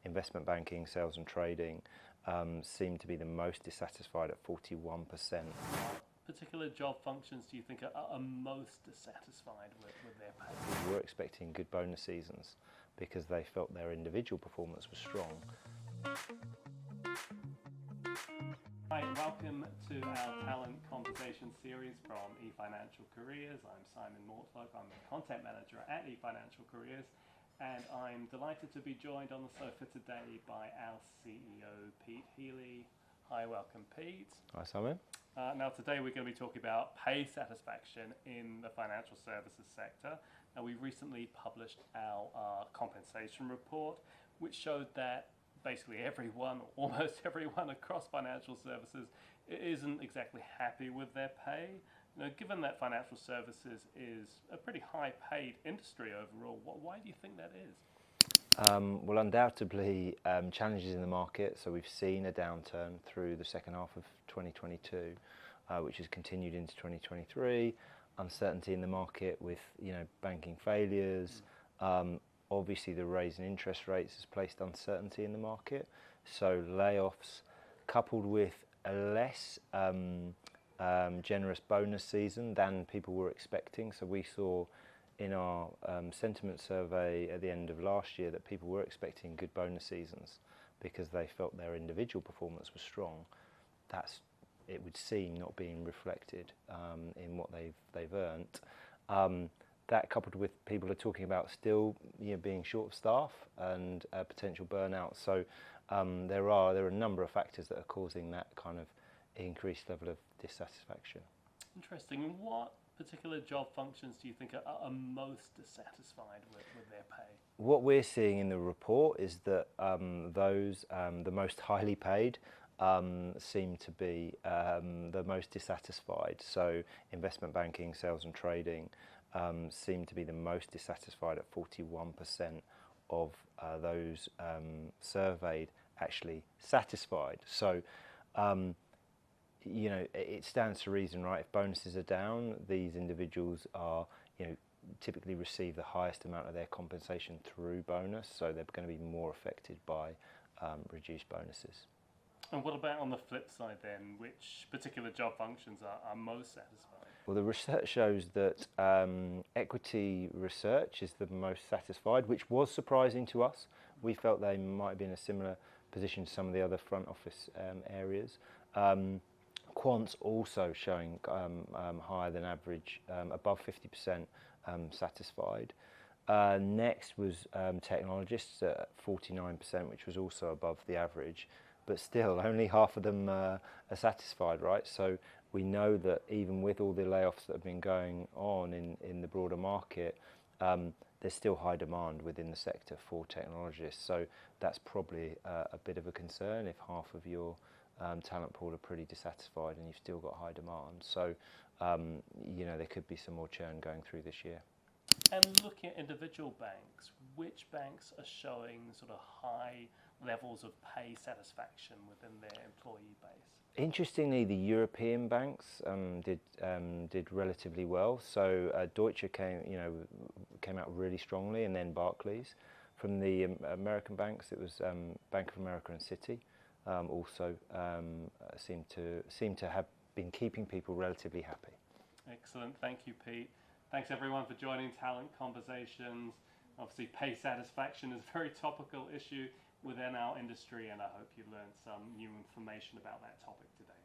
investment banking, sales and trading seem to be the most dissatisfied at 41%. Particular job functions do you think are most dissatisfied with their pay? We were expecting good bonus seasons because they felt their individual performance was strong. Hi, welcome to our Talent Conversation series from eFinancialCareers. I'm Simon Mortlock, I'm the Content Manager at eFinancialCareers, and I'm delighted to be joined on the sofa today by our CEO, Pete Healey. Hi, welcome Pete. Hi Simon. Now today we're going to be talking about pay satisfaction in the financial services sector. Now we recently published our compensation report, which showed that basically everyone, or almost everyone across financial services isn't exactly happy with their pay. Now, given that financial services is a pretty high paid industry overall, why do you think that is? Well, undoubtedly challenges in the market. So we've seen a downturn through the second half of 2022, which has continued into 2023. Uncertainty in the market with banking failures. Obviously, the rise in interest rates has placed uncertainty in the market. So layoffs, coupled with a less generous bonus season than people were expecting. So we saw in our sentiment survey at the end of last year that people were expecting good bonus seasons because they felt their individual performance was strong. That's, it would seem, not being reflected in what they've earned. That coupled with people are talking about still being short of staff and potential burnout. So there are a number of factors that are causing that kind of increased level of dissatisfaction. Interesting. And what particular job functions do you think are most dissatisfied with their pay? What we're seeing in the report is that the most highly paid seem to be the most dissatisfied. So investment banking, sales and trading seem to be the most dissatisfied at 41% of those surveyed actually satisfied. So it stands to reason, right? If bonuses are down, these individuals are typically receive the highest amount of their compensation through bonus, so they're going to be more affected by reduced bonuses. And what about on the flip side then? Which particular job functions are most satisfied? Well, the research shows that equity research is the most satisfied, which was surprising to us. We felt they might be in a similar position to some of the other front office areas. Quants also showing higher than average, above 50% satisfied. Next was technologists at 49%, which was also above the average. But still, only half of them are satisfied, right? So we know that even with all the layoffs that have been going on in the broader market, there's still high demand within the sector for technologists. So that's probably a bit of a concern if half of your talent pool are pretty dissatisfied and you've still got high demand. So, there could be some more churn going through this year. And looking at individual banks, which banks are showing sort of high levels of pay satisfaction within their employee base? Interestingly, the European banks did relatively well. So Deutsche came out really strongly, and then Barclays. From the American banks, it was Bank of America and Citi. Also seem to have been keeping people relatively happy. Excellent, thank you, Pete. Thanks everyone for joining Talent Conversations. Obviously, pay satisfaction is a very topical issue within our industry, and I hope you learned some new information about that topic today.